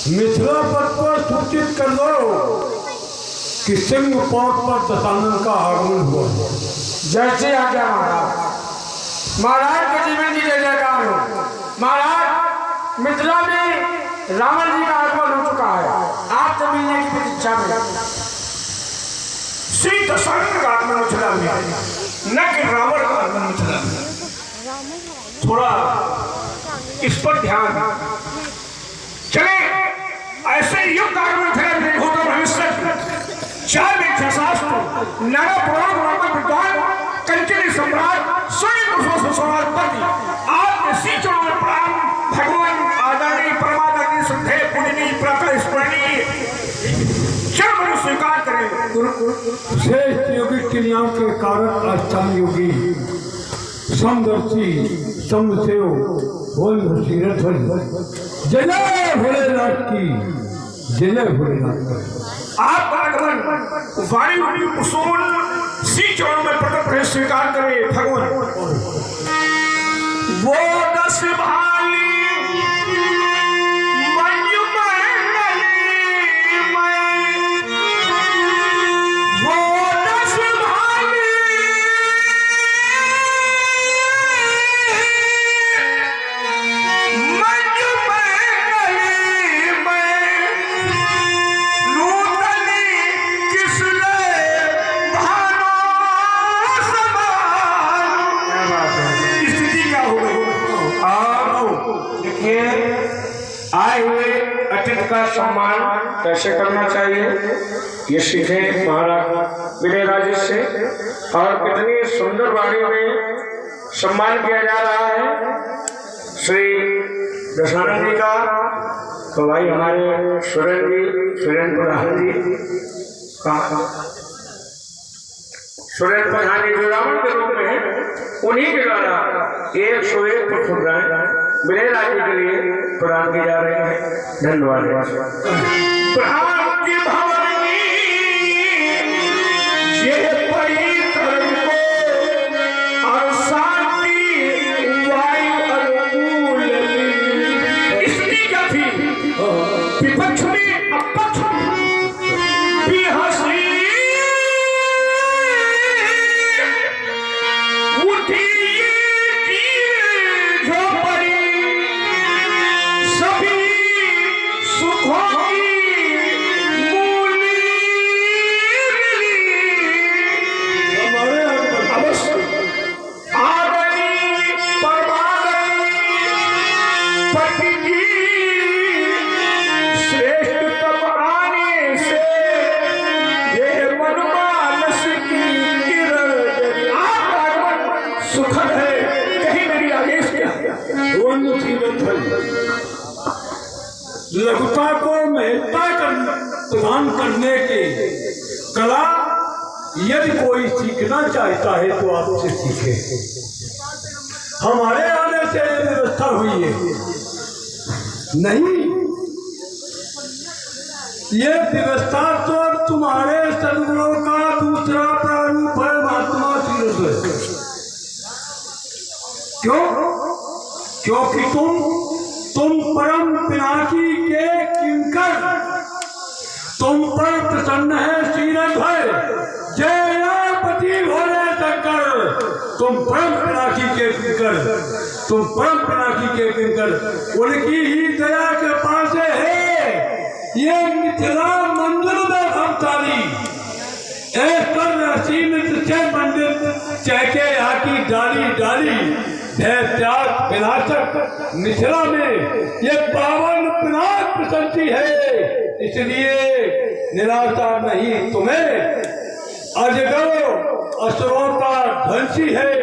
मिथिला पथ पर सूचित कर दो कि सिंह पौट पर दशानन का आगमन हुआ। जैसे आज्ञा महाराज। महाराज के जीवन की जय जयकार हो। महाराज मिथिला में रावण जी का आगमन हो चुका है, आपसे मिलने की प्रतीक्षा में। श्री दशानन का आगमन मिथिला में, न कि रावण का आगमन मिथिला में। थोड़ा इस पर ध्यान चले। ऐसे युक्त आगमन मिथिला में होता भविष्य 4 मिथ्याशास्त्र नाना पुराण ब्राह्मण विद्वान कंचनी सम्राट स्वयं आपके सीचों में प्राण भगवान आदरणीय परमादरणीय श्रद्धेय पूजनीय प्रातः स्मरणीय चरण स्वीकार करें। श्रेष्ठ योगी क्रियाओं के कारण अष्टांग योगी समदर्शी समसेव जय भोलेनाथ की, जय भोलेनाथ। आपका आगमन वाणी कुसुम सी चरण में प्रकट कर स्वीकार करे भगवान। वो 10 भाली आए हुए अतिथि का सम्मान कैसे करना चाहिए ये सीखे महाराज विनय राज से। और कितनी सुंदर वाणी में सम्मान किया जा रहा है श्री दशानन जी का। तो भाई हमारे सुरेंद्र प्रधान जी सुरेंद्र प्रधान जी जो रावण के रूप में है, उन्हीं के द्वारा 101 पुष्प विनय राज्य के लिए प्रदान किए जा रहे हैं। धन्यवाद। प्रधान की भवनी ये परी कर्म को और शांति वायु अनुकूल इसकी क्या थी विपक्ष में अपक्ष भी हंसी उठी सुखद है। कहीं मेरी आदेश क्या लघुता को महत्ता प्रदान करने की कला यदि कोई सीखना चाहता है तो आपसे सीखे। हमारे आने से व्यवस्था हुई है नहीं, ये व्यवस्था तो तुम्हारे सदगुणों का दूसरा प्रारूप है महात्मा तीर्थ। क्यों? क्योंकि तुम परम पिनाकी के किंकर, तुम पर प्रसन्न है श्रीरंग है जयपति भोले शंकर। तुम परम पिनाकी के किंकर, तुम परम पिनाकी के किंकर, उनकी ही दया के पास है ये मिथिला मंदिर में भक्तारी मंदिर चहके यहाँ की डाली डाली त्याग विनाशक मिथिला में ये पावन पिनाक प्रसन्नति है। इसलिए निराशा नहीं तुम्हें। अजगर असुरों का ध्वंसी है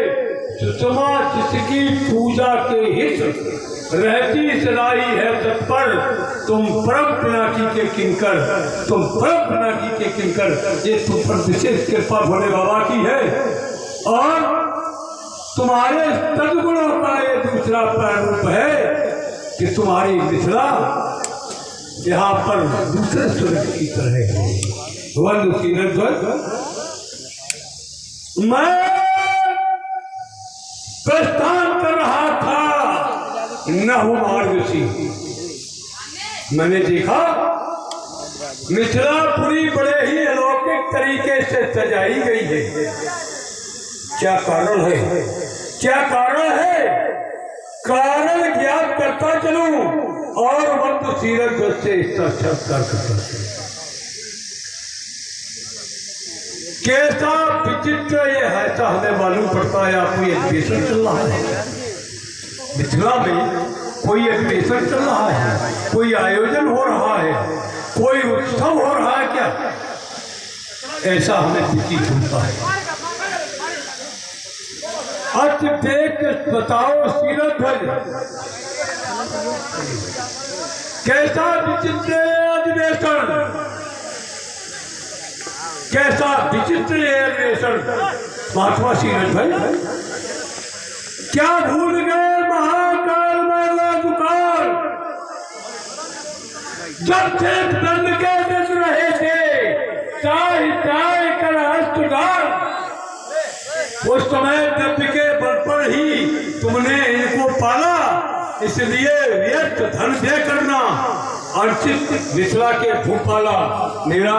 सुषमा जिसकी पूजा के हित रहती सदाई है तत्पर। तुम परम पिनाकी के किंकर, तुम परम पिनाकी के किंकर, ये तुम पर विशेष कृपा भोले बाबा की है। और तुम्हारे सद्गुणों का ये दूसरा प्रारूप है कि तुम्हारी मिथिला यहाँ पर दूसरे स्वर्ग की तरह है। मैं प्रस्थान कर रहा था न हो मार्गसी। मैंने देखा मिथिलापुरी बड़े ही अलौकिक तरीके से सजाई गई है। क्या कारण है? क्या कारण है? कारण ज्ञात करता चलूं और वक्त सीरत से इसका साक्षात्कार करता चलूं। कैसा विचित्र ये है, ऐसा हमें मालूम पड़ता है। आपको ये अधिवेशन चल रहा है मिथिला में, कोई अधिवेशन चल रहा है, कोई आयोजन हो रहा है, कोई उत्सव हो रहा है क्या? ऐसा हमें प्रतीत होता है। आज देख बताओ सीरत ध्वज, कैसा विचित्र अधिवेशन, कैसा विचित्र अधिवेशन। महात्मा सीरत ध्वज क्या भूल गए महाकाल मेला दुकान, जब से दंड के दिन रहे थे चाय चाय कर हस्तगार, उस समय द्रव्य के बल पर ही तुमने इनको पाला, इसलिए व्यर्थ धन दे करना अर्चित मिथिला के भूपाला। मेरा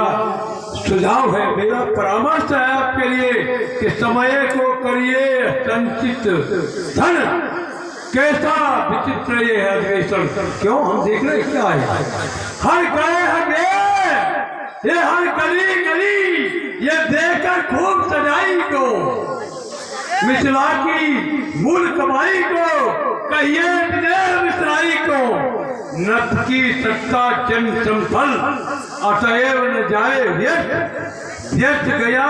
सुझाव है, मेरा परामर्श है आपके लिए कि समय को करिए संचित धन। कैसा विचित्र ये है अधिवेशन। क्यों हम देख रहे क्या है, हर गए ये हर गली गली ये देखकर खूब सजाई को, मिथिला की मूल कमाई को कहिए विजय मिश्राई को। नथ की सत्ता जन संफल अतएव न जाए व्यर्थ, व्यर्थ गया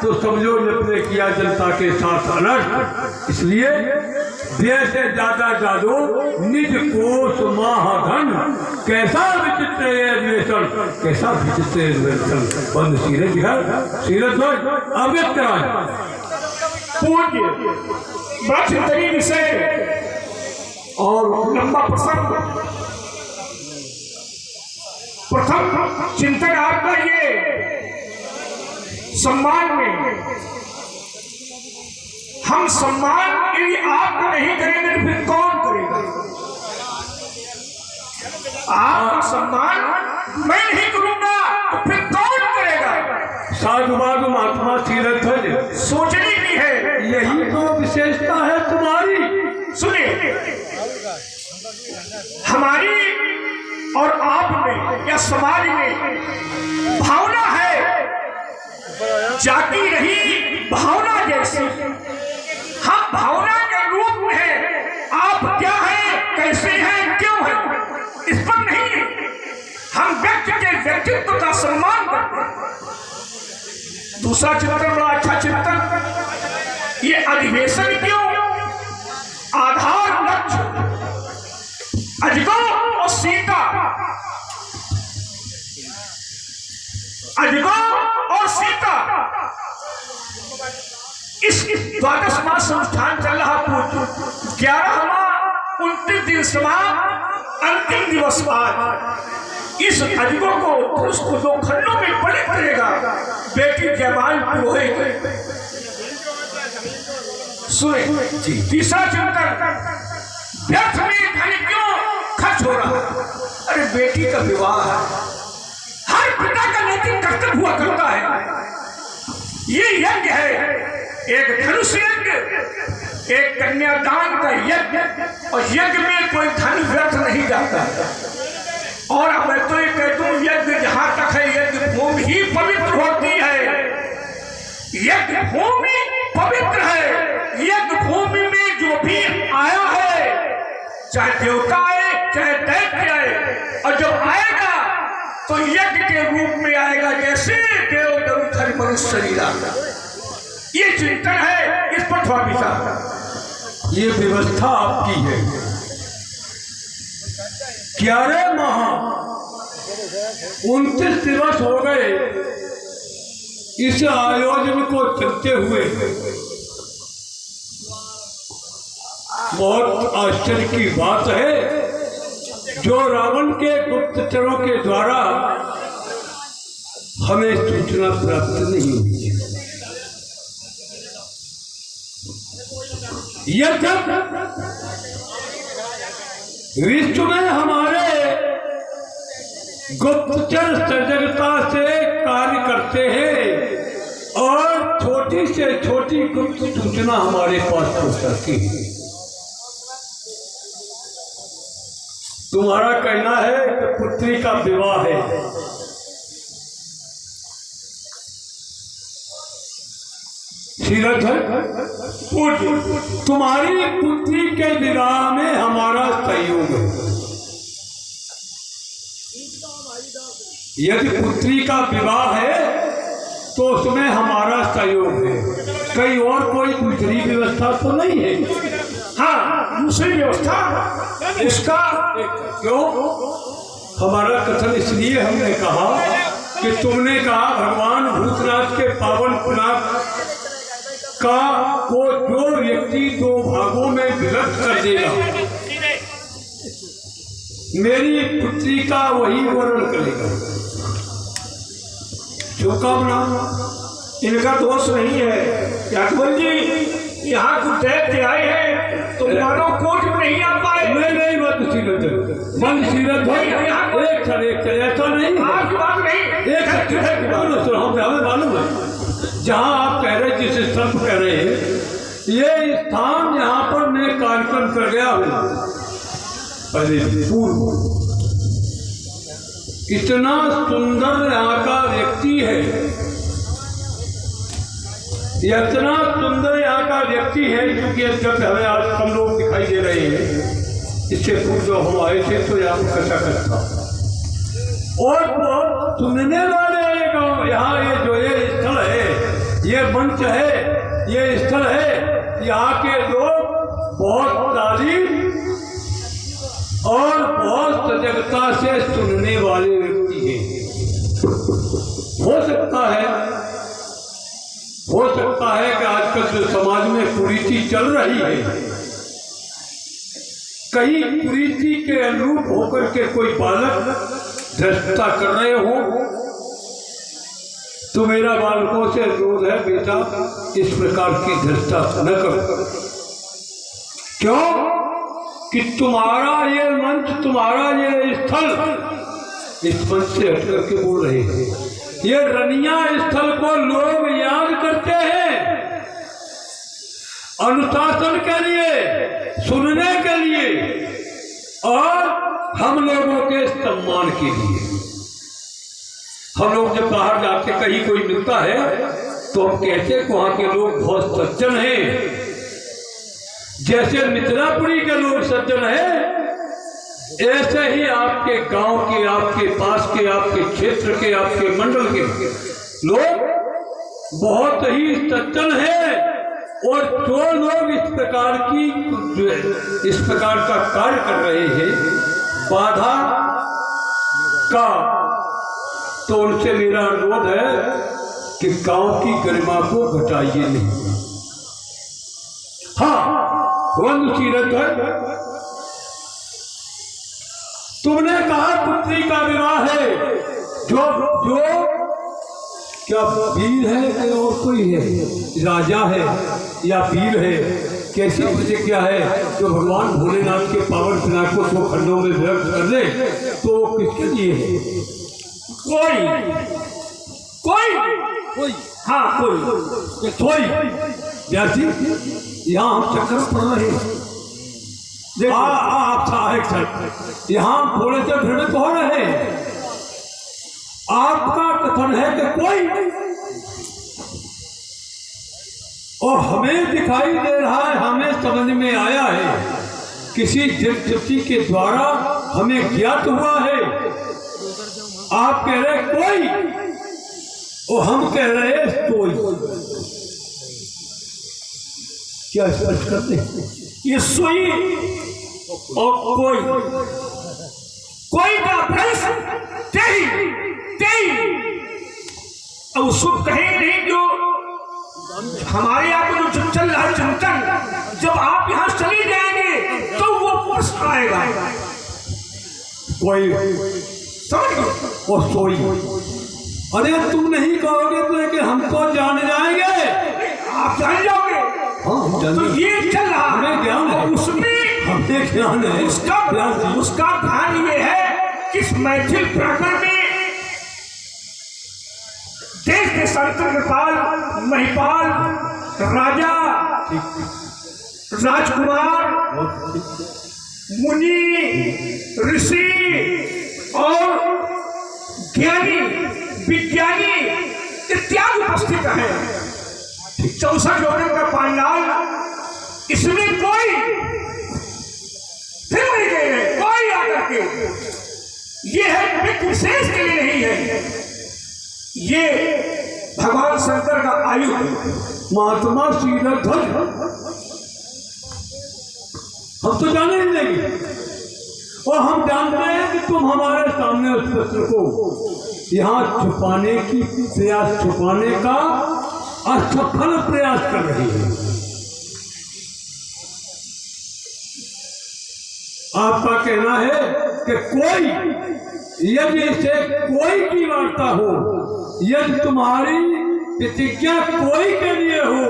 तो समझो ने किया जनता के साथ अनर्थ। इसलिए व्यय से ज्यादा जादू निज कोष महाधन। कैसा विचित्र अधिवेशन, कैसा विचित्र अधिवेशन। बंद सीरत है, सीरत ध्वज अव्यक्त कराए। पूज्य बड़ा चिंतनीय विषय और लंबा प्रसंग। प्रथम चिंतन आपका ये सम्मान में, हम सम्मान यदि आपको नहीं करेंगे तो फिर कौन करेगा? आपका सम्मान मैं नहीं करूंगा तो फिर कौन करेगा? साधुवाद महात्मा सीरत ध्वज सोचने की है, यही तो विशेषता है तुम्हारी। सुनिए, हमारी और आप में या समाज में भावना है, जाती रही भावना जैसी। हम भावना के रूप में हैं, आप क्या हैं, कैसे हैं, क्यों हैं, इस पर नहीं। हम व्यक्ति के व्यक्तित्व का सम्मान करते हैं। दूसरा चिंतन बड़ा अच्छा चिंतन, ये अधिवेशन क्यों? आधार लक्ष्य अजगो और सीता, अजगो और सीता, इस द्वादश मास अनुष्ठान चल रहा। 11वां 29 दिन समाप्त, अंतिम दिवस बाद इस अजगो को उसको 2 खंडों में पलट करेगा। बेटी जयमाल पुरोहित। सुने तीसरा चिंतन, व्यर्थ में धन क्यों खर्च हो रहा? अरे बेटी का विवाह है, हर पिता का नैतिक कर्तव्य हुआ करता है। ये यज्ञ है, एक धनुष यज्ञ, एक कन्यादान का यज्ञ, और यज्ञ में कोई धन व्यर्थ नहीं जाता। और मैं तो ये कह दूं, यज्ञ जहां तक है, यज्ञ भूमि ही पवित्र होती है। यज्ञ भूमि पवित्र है। यज्ञ भूमि में जो भी आया है, चाहे देवता आए चाहे दैत्य आए, और जब आएगा तो यज्ञ के रूप में आएगा, जैसे देव दरुथर मनुष्य शरीर आता। ये चिंतन है, इस पर थोड़ा विचार। ये व्यवस्था आपकी है। 11 माह 29 दिवस हो गए इस आयोजन को चलते हुए। बहुत आश्चर्य की बात है, जो रावण के गुप्तचरों के द्वारा हमें सूचना प्राप्त नहीं हुई। यह जब विश्व में हमारे गुप्तचर सजगता से कार्य करते हैं और छोटी से छोटी गुप्त सूचना हमारे पास पहुंचाती है। तुम्हारा कहना है कि पुत्री का विवाह है, सीरत है, तुम्हारी पुत्री के विवाह में हमारा सहयोग है। यदि पुत्री का विवाह है तो उसमें हमारा सहयोग है, कहीं और कोई दूसरी व्यवस्था तो नहीं है। हाँ, दूसरी व्यवस्था इसका क्यों? हमारा कथन इसलिए हमने कहा कि तुमने कहा भगवान भूतनाथ के पावन पिनाक का को जो व्यक्ति दो भागों में विभक्त कर देगा, मेरी पुत्री का वही वर्ण करेगा। शुभकामना। इनका दोष नहीं है। यादवन जी यहाँ कुछ दैत्य आए हैं तो मानो कोर्ट में नहीं आ पाए। नहीं मत सीरत एक ऐसा नहीं, आपकी बात नहीं, एक हमें मालूम है जहाँ आप कह रहे जिस स्थल कह रहे हैं, ये स्थान यहाँ पर मैं कार्यक्रम कर गया हूँ पहले पूर्व। इतना सुंदर यहाँ का व्यक्ति है, इतना सुंदर यहाँ का व्यक्ति है, क्योंकि जब हमें आज हम लोग दिखाई दे रहे हैं, इससे पूर्व जो हम आए थे तो यहाँ कथा करता और बहुत सुनने वाले आएगा। यहाँ ये जो ये स्थल है, ये मंच है, ये स्थल है, यहाँ के लोग बहुत तारीफ और बहुत सजगता से सुनने वाले व्यक्ति हैं। हो सकता है कि आजकल जो समाज में कुरीति चल रही है, कहीं कुरीति के अनुरूप होकर के कोई बालक धृष्टता कर रहे हो, तो मेरा बालकों से अनुरोध है, बेटा इस प्रकार की धृष्टता न करो। क्यों कि तुम्हारा ये मंच, तुम्हारा ये स्थल, इस मंच से हट करके बोल रहे हैं, ये रनिया स्थल को लोग याद करते हैं अनुशासन के लिए, सुनने के लिए और हम लोगों के सम्मान के लिए। हम लोग जब बाहर जाके कहीं कोई मिलता है तो हम कहते हैं वहां के लोग बहुत सज्जन हैं, जैसे मिथिलापुरी के लोग सज्जन हैं, ऐसे ही आपके गांव के, आपके पास के, आपके क्षेत्र के, आपके मंडल के लोग बहुत ही सज्जन हैं। और जो लोग इस प्रकार का कार्य कर रहे हैं बाधा का, तो उनसे मेरा अनुरोध है कि गांव की गरिमा को घटाइए नहीं। हाँ, वंद सीरत है, तुमने कहा पुत्री का विवाह है, जो क्या वीर है कि और कोई है, राजा है या वीर है, कैसी प्रतिज्ञा है जो भगवान भोलेनाथ के पावन पिनाक को 2 खंडों में विभक्त कर ले, तो वो किसके लिए है? कोई हाँ कोई व्यासी, यहाँ हम चक्कर पड़ रहे हैं, यहाँ थोड़े से भ्रमित हो रहे हैं। आपका कथन है कि कोई, और हमें दिखाई दे रहा है, हमें समझ में आया है, किसी दिलचस्पी के द्वारा हमें ज्ञात हुआ है। आप कह रहे कोई और हम कह रहे कोई, क्या स्पष्ट करते हैं? ये सोई और कोई का प्रश्न अब उसको कहे नहीं, जो हमारे यहाँ पे जो चल रहा है चिंतन, जब आप यहाँ चले जाएंगे तो वो प्रश्न आएगा। कोई समझ और सोई, अरे तुम नहीं कहोगे तो कि हमको जान जाएंगे, आप जान जाओगे। हाँ, तो ये चल रहा हमें ज्ञान है, उसमें हमें ध्यान है उसका ध्यान ये है कि इस मैथिल प्रांगण में देश के संतपाल, महिपाल, राजा, राजकुमार, मुनि, ऋषि और ज्ञानी, विज्ञानी इत्यादि उपस्थित है। 64 लोगों का पांडाल, इसमें कोई फिर नहीं गए, कोई आकर के ये है व्यक्ति विशेष के लिए नहीं है, ये भगवान शंकर का आयु है। महात्मा श्रीधर ध्वज हम तो जाने ही नहीं, और हम जानते हैं कि तुम हमारे सामने उस शस्त्र को यहाँ छुपाने का असफल प्रयास कर रही है। आपका कहना है कि कोई यदि इसे कोई की वार्ता हो, यदि तुम्हारी प्रतिज्ञा कोई के लिए हो,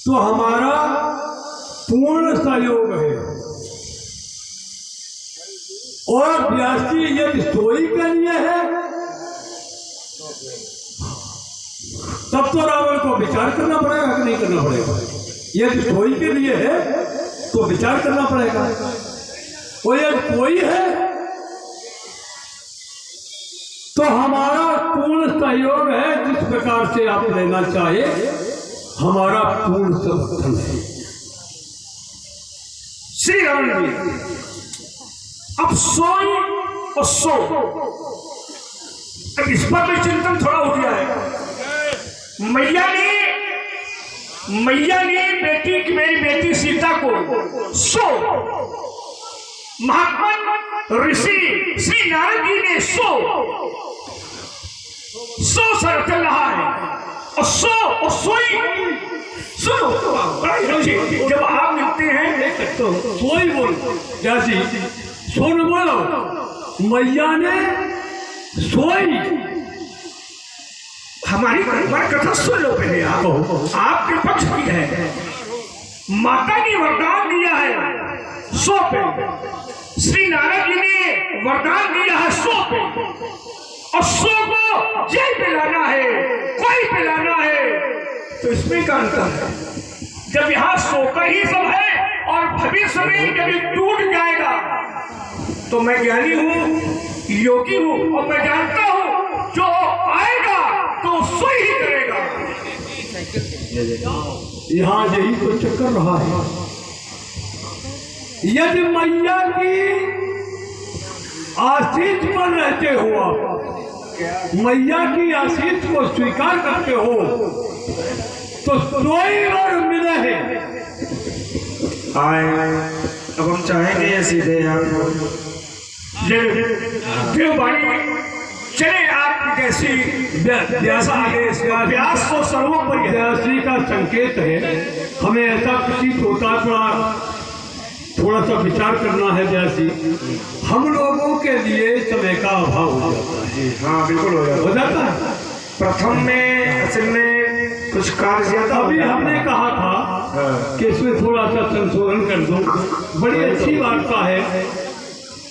तो हमारा पूर्ण सहयोग है, और व्यासी यदि सोई के लिए है तब तो रावण को विचार करना पड़ेगा कि नहीं करना पड़ेगा। यदि सोई के लिए है तो विचार करना पड़ेगा, और यदि कोई है तो हमारा पूर्ण सहयोग है। जिस प्रकार से आप लेना चाहे हमारा पूर्ण समर्थन है। श्री राम जी अब सोई और सो, अब इस पर भी चिंतन थोड़ा उठ गया है। मैया ने मेरी बेटी सीता को सो, महात्मा ऋषि श्री नारद जी ने सो सर चल रहा है, और सोई सुनो, जब आप मिलते हैं तो सोई बोल जैसी सोन बोलो, मैया ने सोई। हमारी कथा सुन लो पहले, आपके पक्ष की है। माता ने वरदान दिया है सो पे, श्री नारद जी ने वरदान दिया है सो पे, और सो को जय पे लाना है, कोई पे लाना है, तो इसमें क्या अंतर है? जब यहाँ सो का ही सब है और भविष्य में जब ये टूट जाएगा, तो मैं ज्ञानी हूँ, योगी हूँ, और मैं जानता हूँ जो आएगा तो सो ही करेगा। यहाँ यही तो चक्कर रहा है। यदि मैया की आशीष पर रहते हो आप, मैया की आशीष को स्वीकार करते हो, तो सोई और मिले है। आए अब हम चाहेंगे ये सीधे आप देववाणी चले आपकी कैसी व्यास को सर्वोपरि व्यासी का संकेत है। हमें ऐसा प्रतीत होता थोड़ा सा विचार करना है व्यासी। हम लोगों के लिए समय का अभाव हो जाता है। हाँ बिल्कुल हो जाता है। प्रथम में असल में कुछ कार्य ज्यादा, अभी हमने कहा था कि इसमें थोड़ा सा संशोधन कर दो। बड़ी अच्छी वार्ता है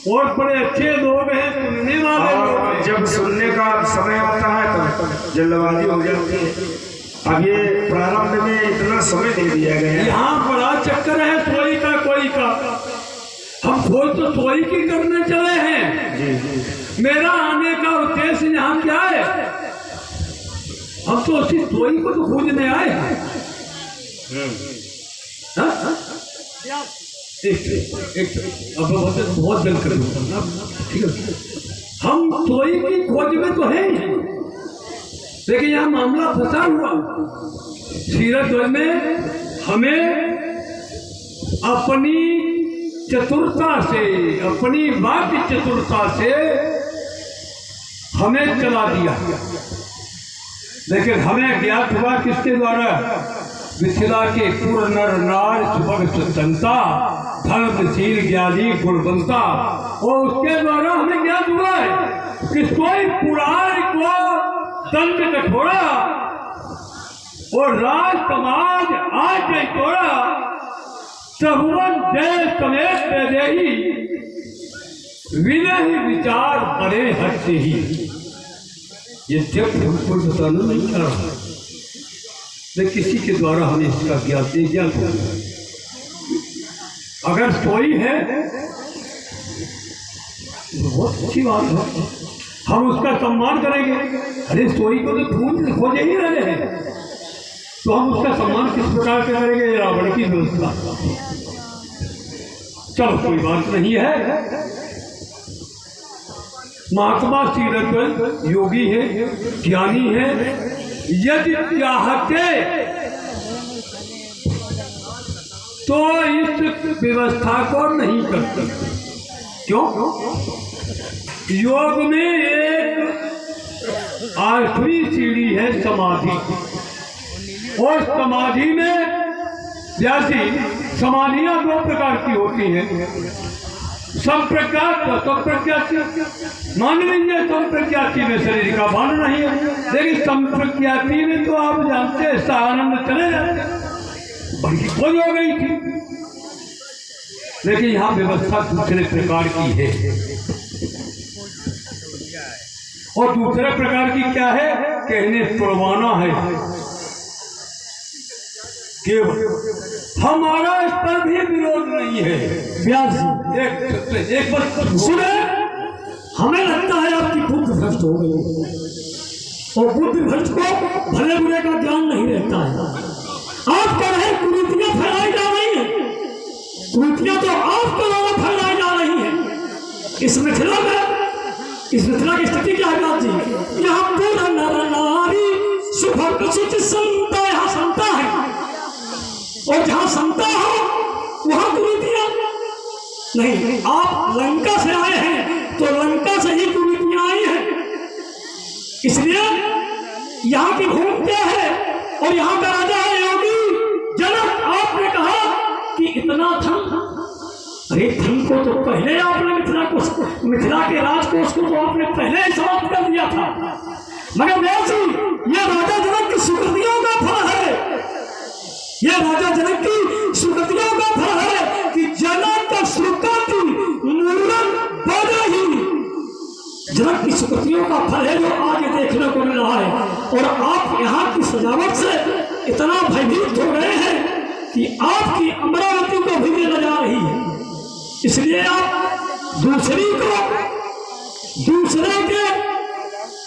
और बड़े अच्छे लोग हैं, सुनने वाले लोग हैं। जब सुनने का समय आता है तो जल्दबाजी हो जाती है। अब ये प्रारंभ में इतना समय दे दिया गया है। यहाँ बड़ा चक्कर है सोई का कोई का। हम खोज तो सोई की करने चले हैं। जी जी। मेरा आने का उद्देश्य यहाँ क्या है? हम तो उसी सोई को तो खोजने आए हैं। अब बहुत जल्द कर दूंगा, ठीक है। हम सोई की खोज में तो है ही, लेकिन यह मामला फंसा हुआ। सीरत में हमें अपनी चतुरता से, अपनी वाक्य चतुरता से हमें चला दिया, लेकिन हमें ज्ञात हुआ किसके द्वारा? मिथिला के पुर नर नार सुभग सुतंता धर्मशील ज्ञानी गुणवंता, और उसके द्वारा हमें ज्ञात हुआ है कि कोई पुराण को दंड कठोरा और राज समाज आज नहीं तोड़ा, त्रिभुवन देश समेत देही विनय विचार बड़े हटते ही। ये जब हमको बताना नहीं चाह रहा, मैं किसी के द्वारा हमें इसका ज्ञान हो। अगर सोई है बहुत अच्छी बात है, हम उसका सम्मान करेंगे। अरे सोई को तो फूल खोजे ही रहे हैं, तो हम उसका सम्मान किस प्रकार से करेंगे? रावण की व्यवस्था। चलो कोई बात नहीं है। महात्मा सीरत योगी है, ज्ञानी है, यदि चाहते तो इस व्यवस्था को नहीं कर सकते। क्यों? योग में एक आखिरी सीढ़ी है समाधि, और समाधि में जैसी समाधियां दो प्रकार की होती हैं, संप्रज्ञात और संप्रज्ञाती। मान लीजिए संप्रज्ञाती में शरीर का भान नहीं है, लेकिन संप्रज्ञाती में तो आप जानते हैं आनंद चले जाते, बड़ी खोज हो गई थी। लेकिन यहाँ व्यवस्था दूसरे प्रकार की है। और दूसरे प्रकार की क्या है? कहने पुरवाना है केवल। हमारा इस पर भी विरोध नहीं है। व्यास जी एक बात सुने, हमें लगता है आपकी बुद्धि भ्रष्ट हो गई, और बुद्धि भ्रष्ट को भले बुरे का ज्ञान नहीं रहता है। आप कह रहे कुरीतियां फैलाई जा रही हैं, कुरीतियां तो आपके द्वारा फैलाई जा रही हैं। इस मिथिला की स्थिति क्या है व्यास जी? यहाँ पूरा नर नारी शुभ उचित समता, यहाँ समता है, और जहाँ समता हो वहाँ कुरीतियां नहीं। आप लंका से आए हैं तो लंका से ही कुरीतियां आई हैं, इसलिए यहाँ की भूमि क्या है, और यहाँ का राजा है योगी जनक। आपने कहा कि इतना धन, अरे धन को तो पहले आपने मिथिला के राजकोष को तो आपने पहले ही समाप्त कर दिया था। मगर वैसे ये राजा जनक की सुकृतियों का फल है, ये राजा जनक की सुकृतियों का फल है कि जनक का सुकृति मूरत बड़ा ही जनक की सुकृतियों का फल है, जो आज देखने को मिल रहा है। और आप यहाँ की सजावट से इतना भयभीत हो गए हैं कि आपकी अमरावती को भी ले जा रही है, इसलिए आप दूसरे के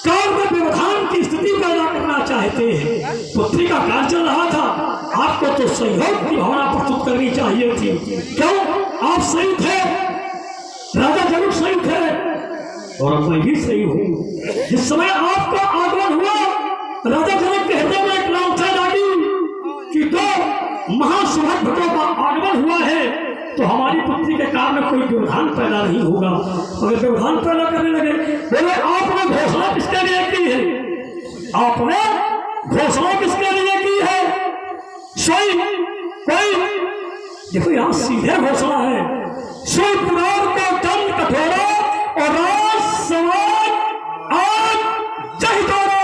कार्य व्यवधान की स्थिति पैदा करना चाहते हैं। पुत्री का कार्य चल रहा था, आपको तो सहयोग की भावना प्रस्तुत करनी चाहिए थी। क्यों? आप सही थे, राजा जनक सही थे, और मैं भी सही हूँ। जिस समय आपका आगमन हुआ, राजा जनक के हृदय में एक लालसा जागी कि दो महासुहृद भक्तों का आगमन हुआ है, तो हमारी पुत्री के कारण कोई व्यवधान पैदा नहीं होगा। अगर व्यवधान पैदा करने लगे, बोले आपने घोषणा किसके लिए की है? आपने घोषणा किसके लिए की है? कोई देखो यहाँ सीधे घोषणा है, सोई पुराण को दंड कठोरा और राज समाज आज जय तोड़ा।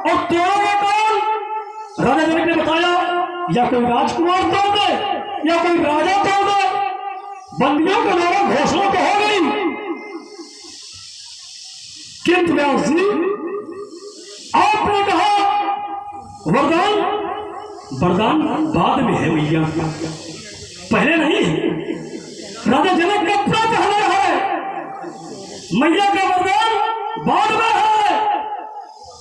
और तोड़ा कौन? राजा जनक ने बताया, या कोई राजकुमार तोड़ दे या कोई राजा तोड़ दे, बंदियों के द्वारा घोषणा तो हो गई। किंतु व्यास जी आपने कहा वरदान बाद में है भैया, पहले नहीं है। राजा जनक का अपना पहले है, मैया का वरदान बाद में है।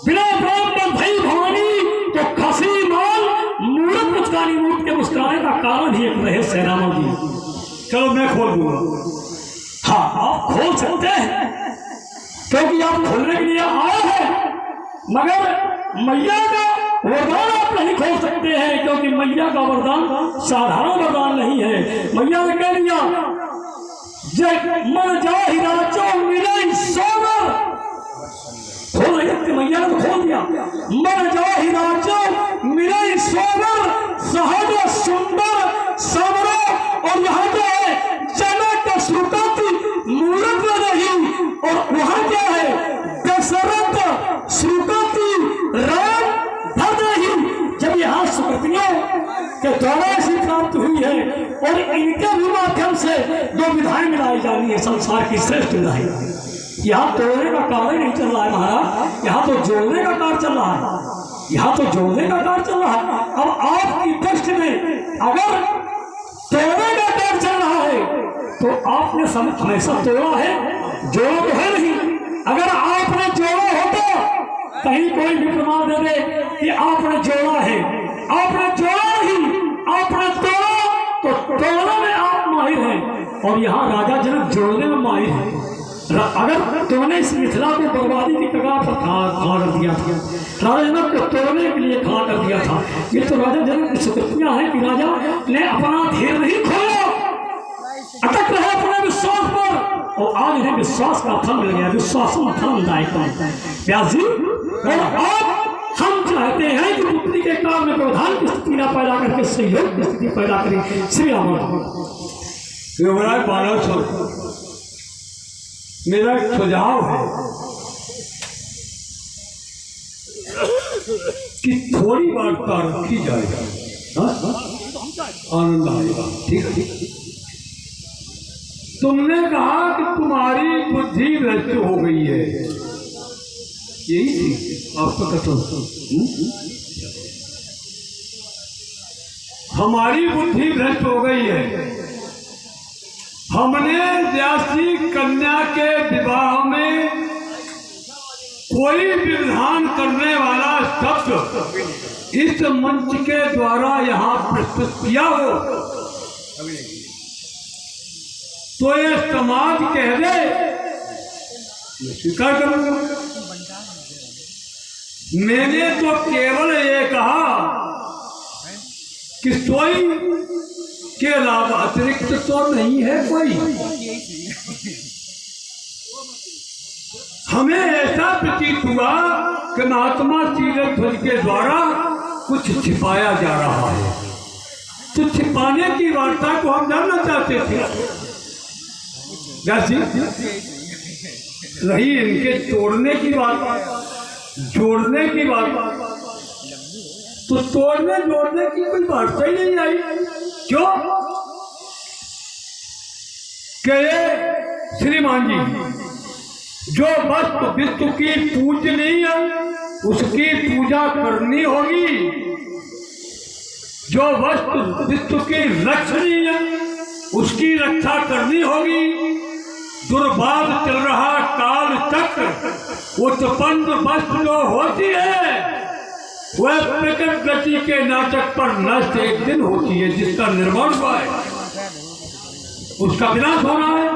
बिना ब्राह्मण भाई भवानी तो खसी माल मूर्त मुस्कानी, मूर्त के मुस्कुराने का कारण ही एक रहस्य है रामा जी। चलो मैं खोल दूंगा। हाँ आप खोल सकते हैं, क्योंकि आप खोलने के लिए आए हैं, मगर मैया का वरदान आप नहीं खोल सकते हैं, क्योंकि मैया का वरदान साधारण वरदान नहीं है। मैया ने कह दिया, जय मन जाहि राजो मिले सोवर, खोल नहीं सकते, मैया ने तो खोल दिया। मन जाहि राजो मिले सोवर, सहज सुंदर समरो, और यहाँ जो है जनक श्रुति मूर्त नहीं, और वहाँ क्या है दशरथ श्रुति राम भद्र ही। जब यहाँ सुकृतियों के द्वारा ऐसी प्राप्त हुई है, और इनके भी माध्यम से दो विधाएं मिलाई जानी है, संसार की श्रेष्ठ विधाएं। यहाँ तोड़ने का कार्य नहीं चल रहा है महाराज, यहाँ तो जोड़ने का कार्य चल रहा है, यहाँ तो जोड़ने का कार्य चल रहा है। अब आपकी दृष्टि में अगर तोड़ने का कार्य चल रहा है तो आपने हमेशा तोड़ा है, जोड़ा तो है नहीं। अगर आपने जोड़ा होता, कहीं कोई भी प्रमाण दे दे कि आपने जोड़ा है, आपने जोड़ा नहीं, आपने तोड़ा, तो तोड़ने में आप माहिर हैं और यहाँ राजा जनक जोड़ने में माहिर है। अगर तुमने इस मिथिला को बर्बादी की कगार पर खड़ा कर दिया था, राजा जनक को तोड़ने के लिए खड़ा कर दिया था, ये तो राजा जनक की सुकृतियां है कि राजा ने अपना धीर नहीं खोला, अटक रहे अपने विश्वास पर और आज इन्हें विश्वास का फल मिल गया। विश्वास फलदायक व्यास जी, और अब हम चाहते हैं कि पुत्री के काम में व्यवधान की स्थिति न पैदा करके सहयोग की स्थिति पैदा करें। श्री राम युवराज बाणासुर, मेरा एक सुझाव है कि थोड़ी वार्ता रखी जाएगी, आनंद आएगा। ठीक है, तुमने कहा कि तुम्हारी बुद्धि भ्रष्ट हो गई है, यही थी आपका कथन। हमारी बुद्धि भ्रष्ट हो गई है। हमने व्यासी कन्या के विवाह में कोई विधान करने वाला शब्द इस मंच के द्वारा यहाँ प्रस्तुत किया हो तो ये समाज कह दे, स्वीकार करूंगा। मैंने तो केवल ये कहा कि सोई के अलावा अतिरिक्त तो नहीं है कोई। हमें ऐसा प्रतीत हुआ कि महात्मा तीरथ के द्वारा कुछ छिपाया जा रहा है, तो छिपाने की वार्ता को हम जानना चाहते थे। जैसे रही इनके तोड़ने की बात, जोड़ने की बात, तो तोड़ने जोड़ने की कोई वार्ता ही नहीं आई। क्यों? कि श्रीमान जी, जो वस्तु विश्व की पूजनीय उसकी पूजा करनी होगी, जो वस्तु विश्व की रक्षणीय उसकी रक्षा करनी होगी। दुर्भाग चल रहा काल चक्र उत्पन्न वस्तु जो होती है वह प्रकट गति के नाटक पर नष्ट एक दिन होती है। जिसका निर्माण हुआ है उसका विनाश होना है,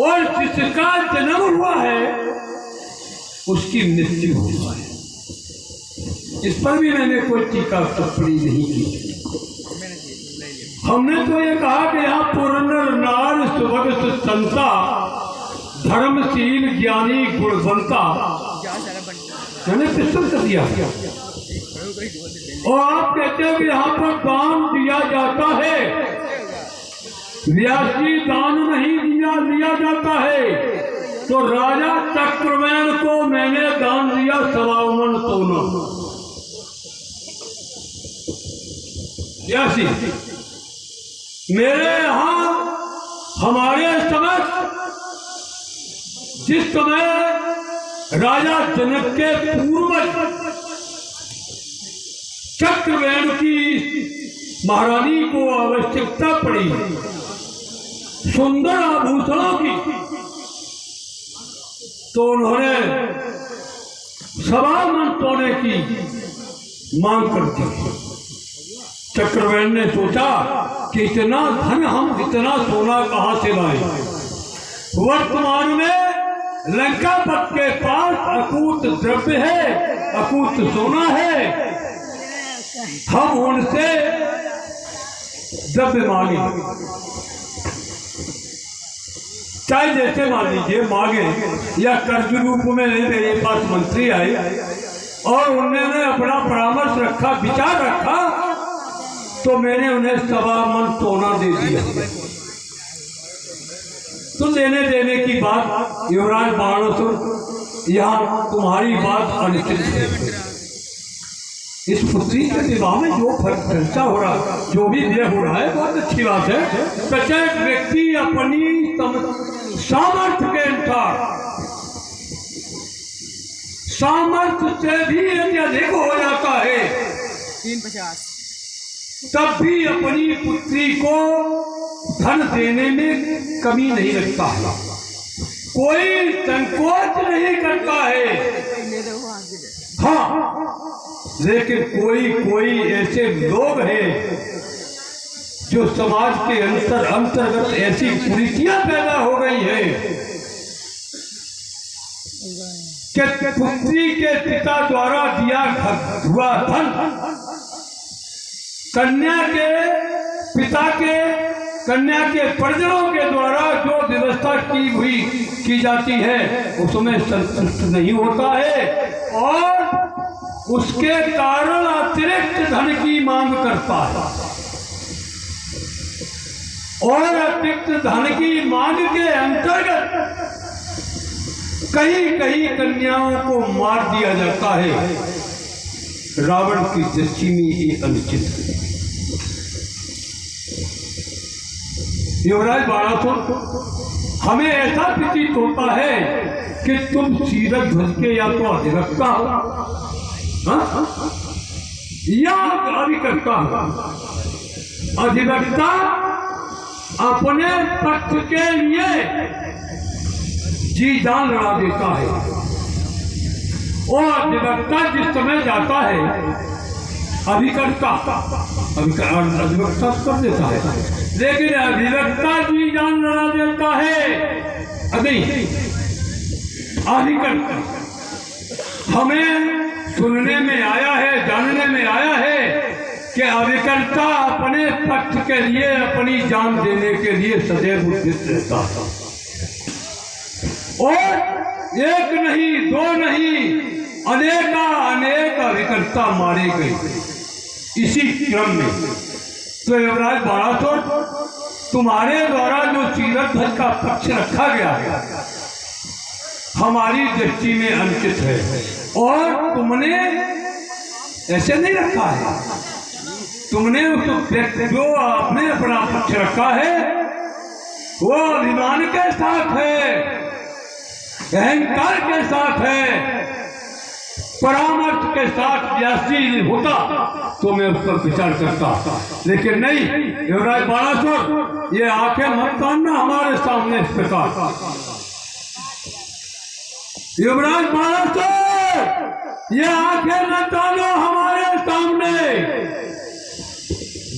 और जिसका जन्म हुआ है उसकी मृत्यु हुआ है। इस पर भी मैंने कोई टीका टिप्पणी नहीं की। हमने तो ये कहा कि यहाँ पुरंदर नार सुभग सुसंता धर्मशील ज्ञानी गुणवंता, मैंने प्रस्तुत कर दिया। और आप कहते हो कि यहाँ पर दान दिया जाता है, व्यासी दान नहीं लिया जाता है। तो राजा चक्रवेण को मैंने दान दिया 52 सोना। व्यासी मेरे यहाँ हमारे समय, जिस समय राजा जनक के पूर्वज चक्रवेण की महारानी को आवश्यकता पड़ी सुंदर आभूषणों की, तो उन्होंने 52 सोने की मांग कर दी। चक्रवेण ने सोचा कि इतना धन हम इतना सोना कहां से लाए। वर्तमान में लंकापत के पास अकूत द्रव्य है, अकूत सोना है, हम उनसे द्रव्य मांगे, चाहे जैसे मान लीजिए मांगे, या कर्ज रूप में मेरे पास मंत्री आए और उन्होंने अपना परामर्श रखा, विचार रखा, तो मैंने उन्हें 52 सोना दे दिया। तो लेने देने की बात युवराज बाणासुर, यहाँ तुम्हारी बात अनिश्चित है। इस पुत्री के विवाह में जो खर्चा हो रहा, जो भी व्यय हो रहा है, बहुत अच्छी बात है। प्रत्येक व्यक्ति अपनी सामर्थ्य के अनुसार, सामर्थ्य से भी यदि अधिक हो जाता है 350 तब भी अपनी पुत्री को धन देने में कमी नहीं रखता है, कोई संकोच नहीं करता है। हाँ, लेकिन कोई ऐसे लोग हैं जो समाज के अंतर्गत ऐसी कुरीतियां पैदा हो गई है कि पुत्री के पिता द्वारा दिया हुआ धन कन्या के परिजनों के द्वारा जो व्यवस्था की जाती है उसमें संतुष्ट नहीं होता है और उसके कारण अतिरिक्त धन की मांग करता है, और अतिरिक्त धन की मांग के अंतर्गत कई कन्याओं को मार दिया जाता है। रावण की दृष्टि में ये अनुचित है। युवराज बाणासुर, हमें ऐसा प्रतीत होता है कि तुम सीरथ ध्वज के या तो अधिवक्ता या अभिकर्ता। अधिवक्ता अपने पक्ष के लिए जी जान लड़ा देता है, और अधिवक्ता जिस समय जाता है अधिवक्ता कर देता है, लेकिन अधिवक्ता जी जान लड़ा देता है अधिकर्ता। हमें सुनने में आया है, जानने में आया है कि अधिकर्ता अपने पक्ष के लिए अपनी जान देने के लिए सदैव उद्यत रहता है, और एक नहीं दो नहीं अनेक अधिकर्ता मारे गए इसी क्रम में। तो युवराज बाणासुर, तुम्हारे द्वारा जो सीरथ ध्वज का पक्ष रखा गया है हमारी दृष्टि में अनुचित है, और तुमने ऐसे नहीं रखा है। तुमने उस व्यक्ति जो आपने अपना पक्ष रखा है वो अभिमान के साथ है, अहंकार के साथ है, परामर्श के साथ व्यासी होता तो मैं उस पर विचार करता, लेकिन नहीं। युवराज बाणासुर, ये आंखें मत तानना हमारे सामने इस प्रकार। युवराज बाणासुर, ये आंखें न तानो हमारे सामने।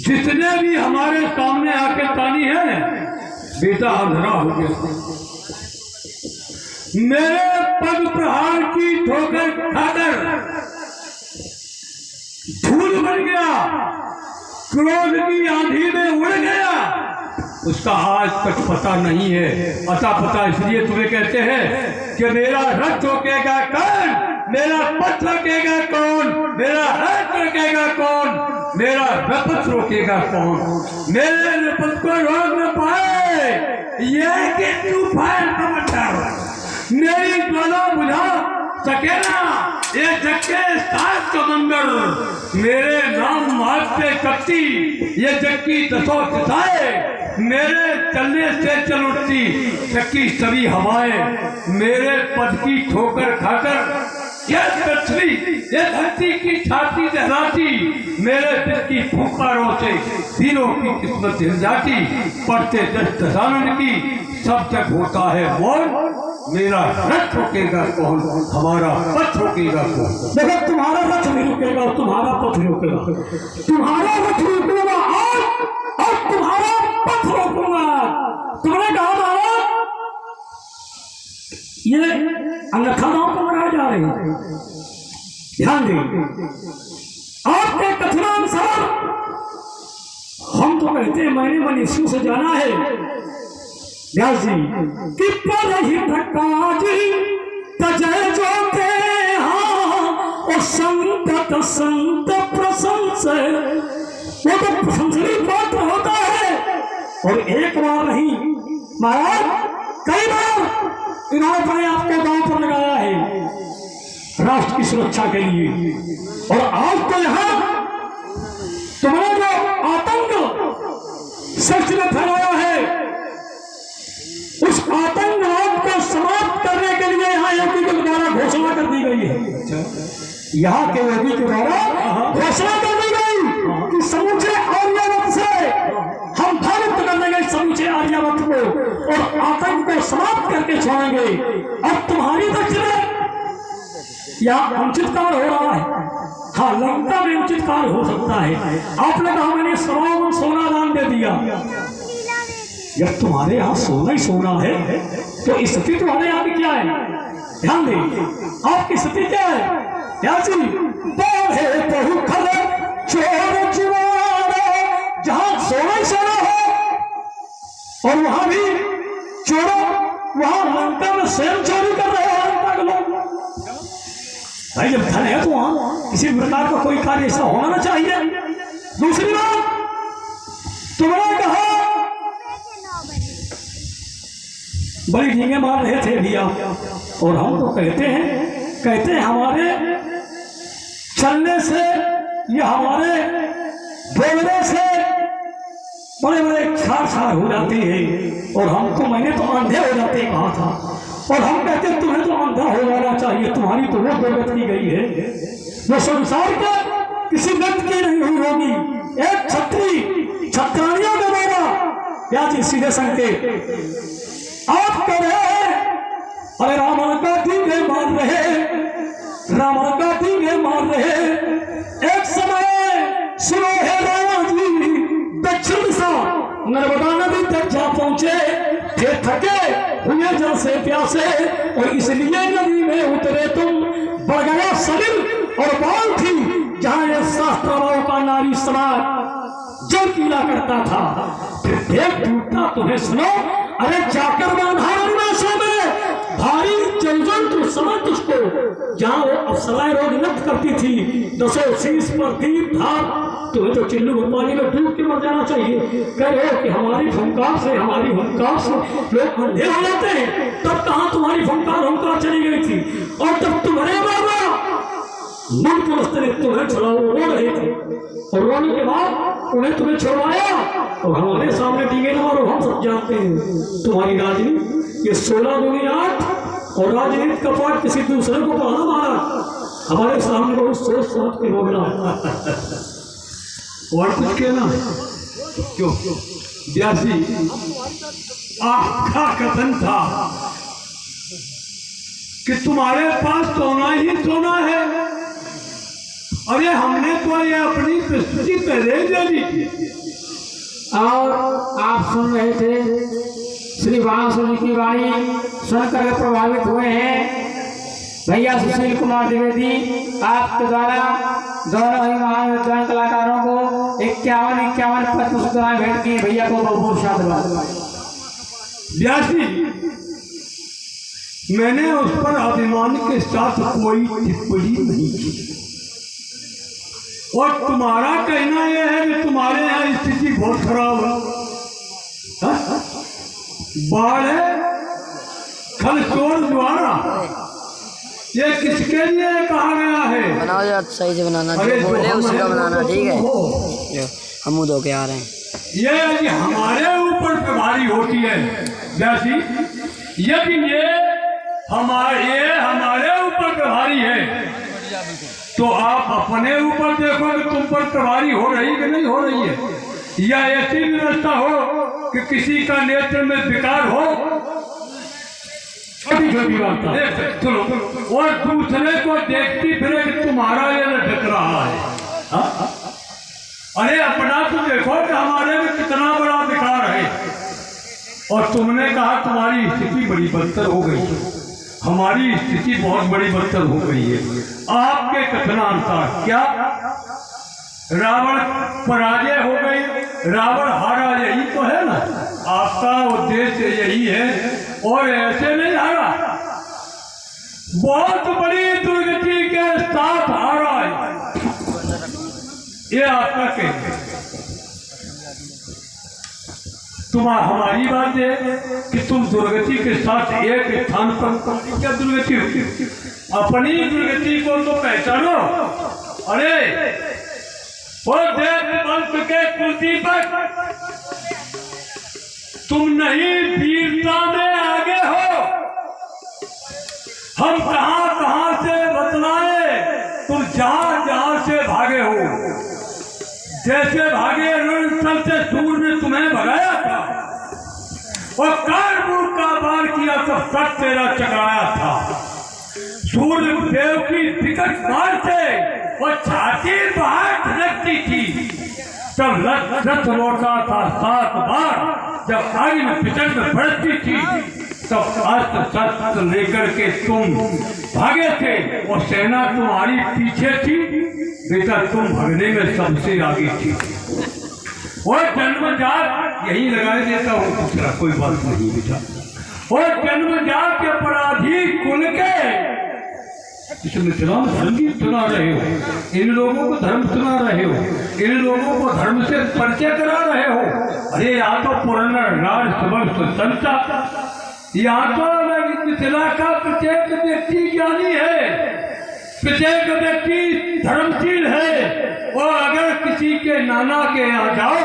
जिसने भी हमारे सामने आंखें तानी है बेटा अंधेरा हो गया। मेरे पग प्रहार की ठोकर खाकर धूल बन गया, क्रोध की आंधी में उड़ गया, उसका आज तक पता नहीं है। अता पता इसलिए तुम्हें कहते हैं कि मेरा रथ रोकेगा कौन, मेरा पथ रोकेगा कौन, मेरा रथ रोकेगा कौन, मेरा रपथ रोकेगा कौन। मेरे रपथ को रोक न पाए ये कि तूफान समझदार मेरी ज्वाला बुझा सकेला ये जग के सात समंदर। मेरे नाम मारते कपती ये जग की दसों दिशाएं, मेरे चलने से चल उठती शक्की सभी हवाएं। मेरे पद की ठोकर खाकर ये पृथ्वी ये धरती की छाती लहराती, मेरे दिल की फुकारों से तीनों की किस्मत हिल जाती। पढ़ते दशानन की सब जग होता है मौन, मेरा रथ रुकेगा कौन, हमारा पथ रुकेगा कौन। देखो तुम्हारा रथ नहीं रुकेगा, तुम्हारा पथ रुकेगा। तुम्हारा रथ रुकेगा और तुम्हारा पथ रोकूंगा। तुमने कहा महाराज ये अन्यथा गांव को बनाए जा रहे हैं, ध्यान दें। आपके कथनानुसार हम तो कहते हैं मैंने मनुष्यों से जाना है व्यास जी कि पर ही धक्का जी तजय जो के हाँ संत संत प्रशंसा वो तो प्रशंसनीय पात्र होता है। और एक बार नहीं महाराज कई बार इन्होंने अपने आपको गांव पर लगाया है। राष्ट्र की सुरक्षा के लिए। और आज तो यहाँ तुम्हारा जो आतंक सच ने फैलाया है, उस आतंकवाद को समाप्त करने के लिए यहाँ योगी के द्वारा घोषणा कर दी गई है। यहाँ के योगी के द्वारा घोषणा कर दी गई कि समूचे आर्यावत से हम भारत कर देंगे समूचे आर्यावत को और आतंक को समाप्त करके छोड़ेंगे। अब तुम्हारी दक्षिण यहाँ अनुचित कार्य हो रहा है। हाँ, लंका में उचित कार्य हो सकता है। आपने कहा मैंने 100 सोना दान दे दिया। जब तुम्हारे यहाँ सोना ही सोना है तो स्थिति तुम्हारे यहाँ की क्या है? ध्यान दें, आपकी स्थिति क्या है? जी है बहु खबर चोर चुरारा, जहां सोना ही सोना हो और वहां भी चोरों, वहां लंका में स्वयं चोरी कर रहे हैं लंका के लोग। भाई जब धन है तो वहां किसी प्रकार का कोई कार्य ऐसा होना ना चाहिए। दूसरी बात, तुमने कहा बड़ी झींगे मार रहे थे भैया, और हम तो कहते हैं हमारे चलने से या हमारे बोलने से बड़े बड़े खार हो जाते हैं, और हम तो मैंने तो अंधे हो जाते कहा था, और हम कहते हैं तुम्हें तो अंधा हो जाना चाहिए। तुम्हारी तो वो दुर्गत की गई है जो संसार का किसी व्यक्ति की नहीं हुई होगी। एक छत्री छत्रानियों का द्वारा या जी सीधे संकेत आप कर रहे हैं। अरे रावण का दीवे मार रहे, रावण का दीवे मार रहे। एक समय सुनो है रावण जी दक्षिण दिशा नर्मदा नदी तक जा पहुंचे थे, थके हुए जल से प्यासे, और इसलिए नदी में उतरे तुम। बढ़ गया शरीर और बाल थी जहां यह शास्त्राओं का नारी समाज जल पीला करता था। फिर देख टूटता तुम्हें सुनो, अरे जाकर बांधारणवासों में भारी जलजंतु समझ उसको, जहां वो अप्सराएं रोग नृत्य करती थी। 10 शीश पर दीप था, तुम्हें तो चिल्लू पानी में डूब के मर जाना चाहिए। कह रहे हो कि हमारी फंकार से लोग अंधे हो जाते हैं, तब कहां तुम्हारी फंकार चली गई थी। और तब तुम्हारे बाबा मन पुरुष ने तुम्हें छुड़ाओ रो रहे थे, और रोने के बाद उन्हें तुम्हें छुड़वाया, और हमारे सामने टीके न मारो, हम सब जानते हैं तुम्हारी राजनीति ये 16 दूनी 8 और राजनीति का पाठ किसी दूसरे को पढ़ना मारा। हमारे सामने बहुत सोच समझ के बोलना और कुछ कहना क्यों? व्यासी आपका कथन था कि तुम्हारे पास सोना ही सोना है। अरे हमने तो ये अपनी प्रस्तुति पहले दे दी थी। और आप सुन रहे थे श्री बांसुरी की वाणी सुनकर प्रभावित हुए हैं। भैया सुशील कुमार द्विवेदी आपके द्वारा दोनों ही महान विद्वान कलाकारों को 51 पद पुरस्कार भेंट किए। भैया को बहुत शाबाश। व्यासी, मैंने उस पर अभिमान के साथ कोई टिप्पणी नहीं की, और तुम्हारा कहना यह है कि तुम्हारे यहाँ स्थिति बहुत खराब है। बाढ़ है, खल चोर द्वारा, ये किसके लिए कहा गया है? बनाओ यार, सही से बनाना, जो बोले उसी का बनाना, ठीक है? जो हम मुँह धो के आ रहे हैं, ये हमारे ऊपर प्रभारी होती है व्यासी। यदि ये हमारे ऊपर प्रभारी है तो आप अपने ऊपर देखो कि तुम पर प्रभारी हो रही कि नहीं हो रही है, या ऐसी व्यवस्था हो कि किसी का नेत्र में विकार हो, छोटी छोटी बात सुनो, और दूसरे को देखती फिरे कि तुम्हारा ये लटक रहा है। अरे अपना तो देखो कि हमारे में कितना बड़ा विकार है। और तुमने कहा तुम्हारी स्थिति बड़ी बदतर हो गई, हमारी स्थिति बहुत बड़ी बदतर हो गई है। आपके कथनानुसार क्या रावण पराजय हो गई, रावण हारा, यही तो है ना? आपका उद्देश्य यही है, और ऐसे नहीं हारा, बहुत बड़ी दुर्गति के साथ हारा है, ये आपका कहना। हमारी बात है कि तुम दुर्गति के साथ एक स्थान पर, क्या दुर्गति होती? अपनी दुर्गति को तो पहचानो। अरे वो देव वंश के कुलदीपक, तुम नहीं वीरता में आगे हो। हम कहां कहां से बतलाए, तुम जहां जहां से भागे हो। जैसे भागे रणस्थल से सूर ने तुम्हें भगाया था और कारबूर का वार किया तो सच तेरा चकराया था। सूर्य देव की विकट मार से वो छाती बाहर धड़कती थी, तब रथ लौटा था 7 बार। जब आगे में पिछड़ में बढ़ती थी, तब अस्त्र शस्त्र लेकर के तुम भागे थे और सेना तुम्हारी पीछे थी। बेटा तुम भागने में सबसे आगे थी। और जन्मजात यही लगाए देता हूँ, दूसरा कोई बात नहीं बेटा। और जन्मजात के अपराधी कुल के इसमें धर्म की सुना रहे हो, इन लोगों को धर्म सुना रहे हो, इन लोगों को धर्म से परिचय करा रहे हो। अरे यहाँ तो पुराना राज समस्त संता, यहाँ तो मिथिला का प्रत्येक व्यक्ति ज्ञानी है, प्रत्येक व्यक्ति धर्मशील है। और अगर किसी के नाना के यहाँ जाओ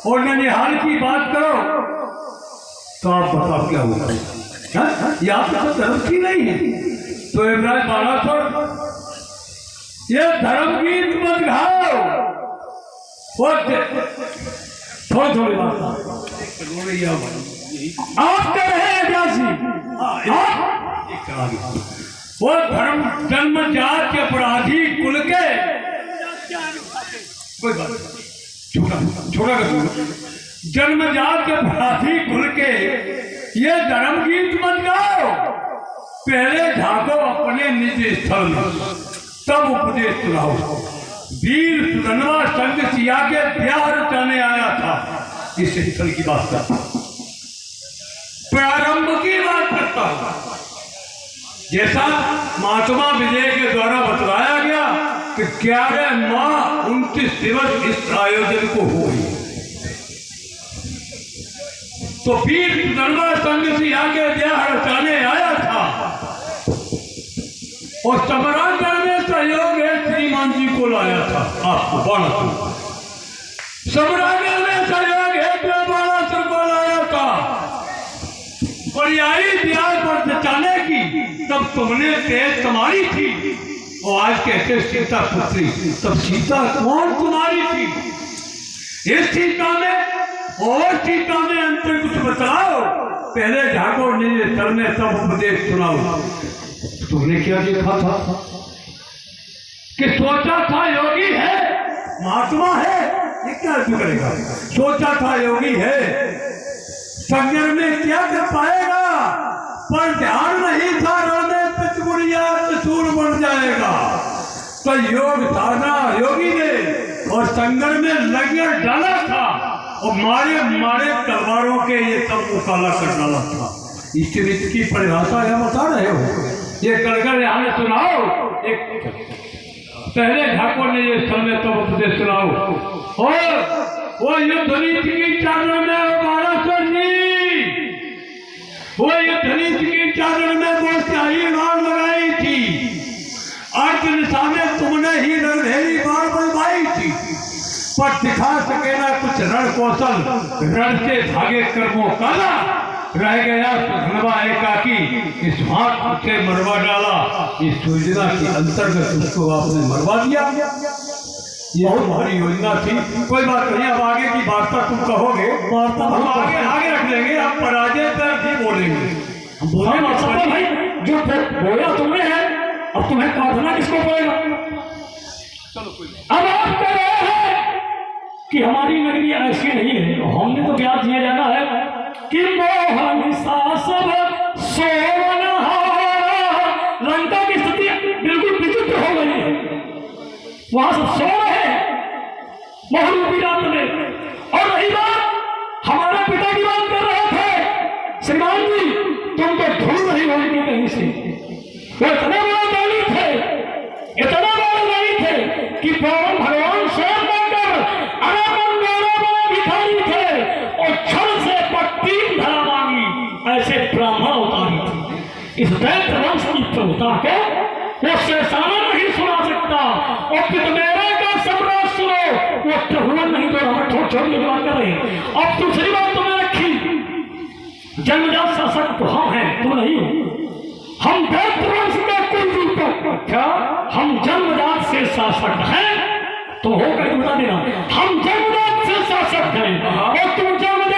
और ननिहाल की बात करो तो आप बताओ क्या होगा? यहाँ तो धर्मशील नहीं है। तो इमरान बालासुर, ये धर्म गीत मत गाओ। थोड़ी थोड़ी बात आप कर रहे हैं व्यासी, वो धर्म जन्मजात के अपराधी कुल के, कोई बात छोड़ा कर जन्मजात के अपराधी कुल के ये धर्म गीत मत गाओ। पहले झांको अपने निज स्थल में, तब उपदेश सुनाओ। वीर सुधनवा संग सिया के ब्याह रचाने आया था, इस स्थल की बात करता, प्रारंभ की बात करता हूं। जैसा महात्मा विजय के द्वारा बतलाया गया कि 11 माह 29 दिवस इस आयोजन को हुई, तो वीर सुधनवा संग सिया के ब्याह रचाने आया था। और सम्रांगण में सहयोग है श्रीमान जी को लाया था। आपको बाणासुर सम्रांगण में सहयोग है बाणासुर को लाया था। और आई ब्याह पर बचाने की, तब तुमने तेज तुम्हारी थी और आज कहते सीता पुत्री, तब सीता कौन तुम्हारी थी? इस सीता में और सीता में अंतर कुछ बतलाओ। पहले जागो निज स्थल में, तब उपदेश सुनाओ। तुमने क्या देखा था कि सोचा था योगी है, महात्मा है, ये क्या करेगा? सोचा था योगी है, संगम में क्या कर पाएगा, पर ध्यान नहीं था रोने पितगुड़िया सूर बन जाएगा। तो योग साधना योगी ने और संगम में लंगर डाला था और मारे मारे तलवारों के ये सब मुकाला कर डाला था। इस रीत की परिभाषा यह बता रहे हो, ये गड़गड़ यहाँ सुनाओ। एक पहले ठाकुर ने ये समय तो उपदेश सुनाओ। और वो युद्ध नीति की चादर में बाणासुर जी, वो युद्ध नीति की चादर में वो स्याही बाण लगाई थी। अर्थ दिशा में तुमने ही रणधेरी बाण बनवाई थी, पर दिखा सके ना कुछ रण कौशल, रण से भागे कर्मों काला रह गया। सुधनवा एकाकी इस हाथ से मरवा डाला, इस योजना के अंतर्गत उसको आपने मरवा दिया। ये हमारी योजना थी। कोई बात नहीं, अब आगे की वार्ता तुम कहोगे, हम आगे रख लेंगे। अब पराजय पर भी बोलेंगे। भाई जो बोला तुमने है, अब तुम्हें काटना किसको पड़ेगा? अब आप कह रहे हैं कि हमारी नगरी ऐसी नहीं है, हमने तो ब्याज दिया जाना है कि मोहन सासव लंका की स्थिति बिल्कुल विचित्र हो गई है। वहां सब सो रहे बहुरूपी रात में। और रही बात हमारे पिता की बात कर रहे थे, श्रीमान जी तुम तो ढूंढ नहीं होंगे कहीं से। वो इतने बड़े दानी थे, इतना बड़े दानी थे कि पवन भगवान स्वयं बनकर अनामन गौरव भिखारी थे और क्षण से पट्टी धरा मांगी, ऐसे ब्राह्मण उतारी थी। इस दैत्य वंश की प्रभुता को वो शेषानन नहीं सुना सकता। और पितमेरे का सम्राट सुनो, वो त्रिभुवन नहीं तो हम छोड़ छोड़ के बात कर रहे हैं। अब दूसरी बात तुमने रखी, जन्मजात शासक तो हम हैं, तुम नहीं हो। हम दैत्य वंश का कुल दीपक, क्या हम जन्मजात से शासक हैं? तो हो कर बता देना, हम जन्मजात से शासक हैं और तुम जन्मजात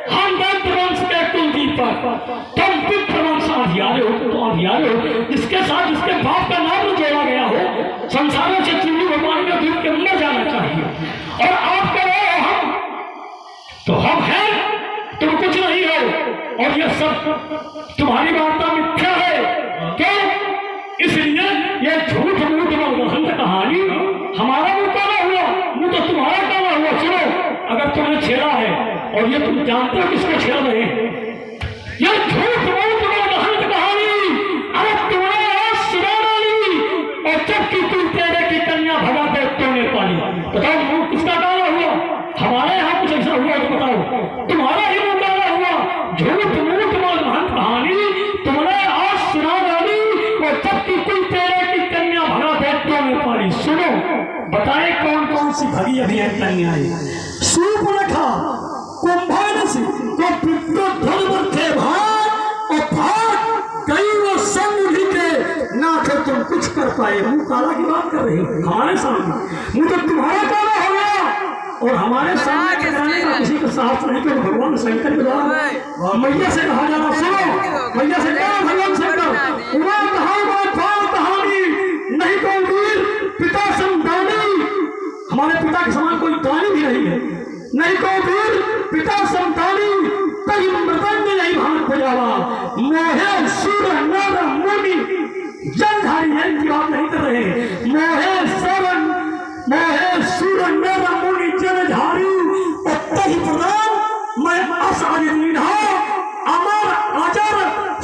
हम दैत्य वंश के कुल दीपक, तुम पितृ वंश अधियारे हो, तो अधियारे हो जिसके साथ जिसके बाप का नाम जोड़ा गया हो। संसारों से चूड़ी भगवान के दूर के अंदर जाना चाहिए। और आप कह रहे हो हम, तो हम हैं, तुम कुछ नहीं हो। और ये सब तुम्हारी वार्ता मिथ्या है। क्यों? इसलिए ये झूठ मूठ मनगढ़ंत कहानी, हमारा मुंह काला हुआ, मुंह तो तुम्हारा काला हुआ। सुनो, अगर तुमने छेड़ा है और ये तुम जानते हो किसको छेड़ रहे हैं, ये झूठ मूठ मनगढ़ंत कहानी अरे तुमने आज सुना डाली। और जबकि तुम तेरे की कन्या भगा दे तुमने पाली। बताओ मुंह किसका काला हुआ? हमारे यहाँ कुछ ऐसा हुआ तो बताओ, तुम्हारा ही मुंह काला हुआ। झूठ मूठ मनगढ़ंत कहानी तुमने आज सुना डाली और जबकि तुम तेरे की कन्या भगा दे तुमने पाली। सुनो, बताए कौन कौन सी भगी अभी है कन्याएं? सूर्पनखा, कुंभकर्ण को पितृध्वज थे भाग और भाग कई वो समूढ़ी के ना थे तुम कुछ कर पाए। मुंह काला की बात कर रहे हो हमारे सामने, मुंह तो तुम्हारा काला हो गया। और हमारे सामने टकराने का किसी का साहस नहीं। तो भगवान शंकर के द्वारा मैया से कहा जाना, सुनो मैया से कहा भगवान शंकर उमा कहानी नहीं तो वीर पिता संतानी, हमारे पिता के समान कोई दानी भी नहीं है। नहीं को वीर पिता संतानी तभी मृदंग नहीं भान बजावा। मोहे सुर नर मुनि जलधारी है, इनकी बात नहीं कर रहे। मोहे सुर नर मुनि जलधारी तही प्रदान मैं असारिणा अमर अजर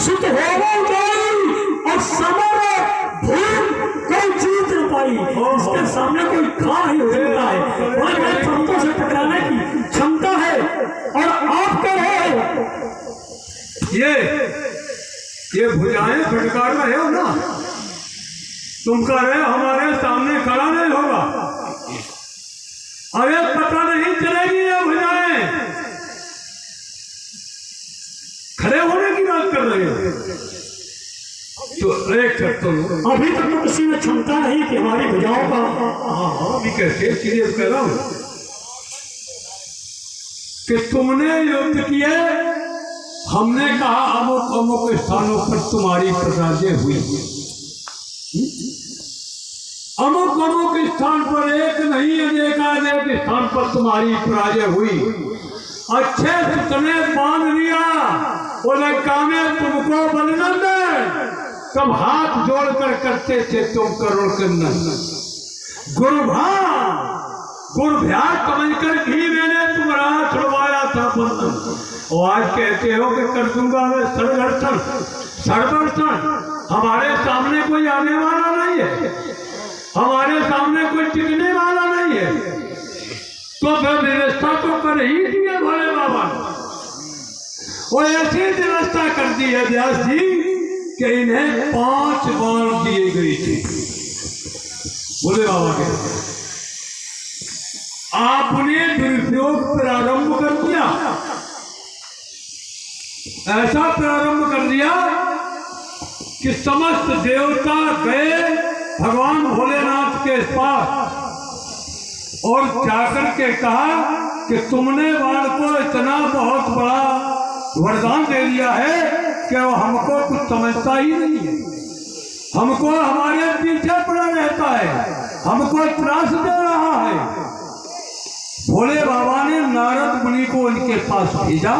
सुत होवो जाई और समर भूम कोई जीत न पाई। इसके सामने कोई खा नहीं हो सकता है। बड़े बड़े संतों से टकराने की क्षमता है। और आप कह रहे हो ये भुजाएं फटकार रहे हो ना, तुम कह रहे हो हमारे सामने खड़ा नहीं होगा। अरे पता नहीं चलेगी ये भुजाएं, खड़े होने की बात कर रहे हो। तो एक तो अभी तक तो किसी में क्षमता नहीं कि हमारी भुजाओं का। हाँ भी कैसे सीरियस कह रहा हूं कि तुमने युद्ध किए, हमने कहा अमुक अमुक स्थानों पर तुम्हारी पराजय हुई। अमुक अमुक स्थान पर एक नहीं अनेक स्थान पर तुम्हारी पराजय हुई। अच्छे से तुम्हें बांध लिया, वो लंका में तुमको बलनंद कब हाथ जोड़कर करते थे तुम करुण कंदन। गुरुभ्यास समझकर ही मैंने तुम्हारा छुड़वाया था बंधन। और आज कहते हो कि कर दूंगा मैं सड़दर्शन। हमारे सामने कोई आने वाला नहीं है, हमारे सामने कोई टिकने वाला नहीं है। तो व्यवस्था तो कर ही दिए भोले बाबा, और ऐसी व्यवस्था कर दी है व्यास जी कि इन्हें 5 बाण दिए गई थी। भोले बाबा के आपने दुरुपयोग प्रारंभ कर दिया, ऐसा प्रारंभ कर दिया कि समस्त देवता गए भगवान भोलेनाथ के पास और जाकर के कहा कि तुमने बाण को इतना बहुत बड़ा वरदान दे दिया है कि वो हमको कुछ समझता ही नहीं है, हमको हमारे पीछे पड़ा रहता है, हमको त्रास दे रहा है। भोले बाबा ने नारद मुनि को उनके पास भेजा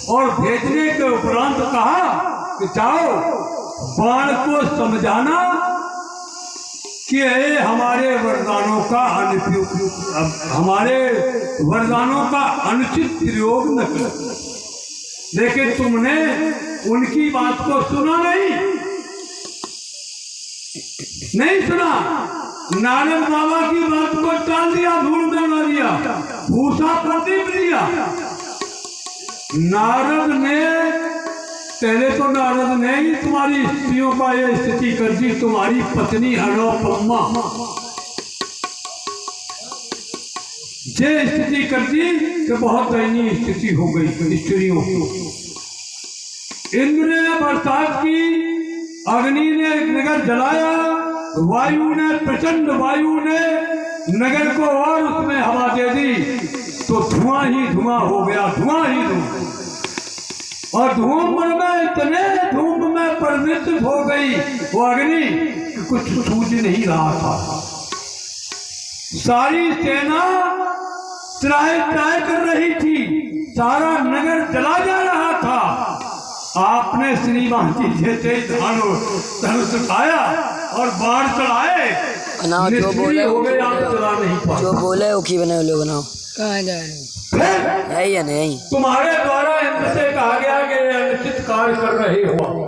और भेजने के उपरांत कहा कि जाओ बाण को समझाना कि हमारे वरदानों का अनुचित प्रयोग न कर। लेकिन तुमने उनकी बात को सुना नहीं सुना। नारद बाबा की बात को टाल दिया, धूल बना दिया, भूसा प्रदीप दिया। नारद ने पहले तो नारद ने ही तुम्हारी स्त्रियों का ये स्थिति कर दी। तुम्हारी पत्नी अनुपमा ये स्थिति कर दी कि बहुत दयनीय स्थिति हो गई स्त्रियों की। इंद्र ने बरसात की, अग्नि ने नगर जलाया, वायु ने प्रचंड वायु ने नगर को और उसमें हवा दे दी तो धुआं ही धुआं हो गया, धुआं ही धुआं। और धूम में इतने धूप में परिवर्तित हो गई वो अग्नि, कुछ सूझ नहीं रहा था। सारी सेना त्राय त्राय कर रही थी, सारा नगर जला जा रहा था। आपने श्रीमान जी जैसे धनुष उठाया और बाढ़ चढ़ाए, जो बोले हो गए, आप चला नहीं पाए। जो बोले उखी बने लो बनाओ। कहाँ जा रहे? यही है नहीं। तुम्हारे द्वारा इंद्र से कहा गया कि अनिश्चित कार्य कर रहे हो।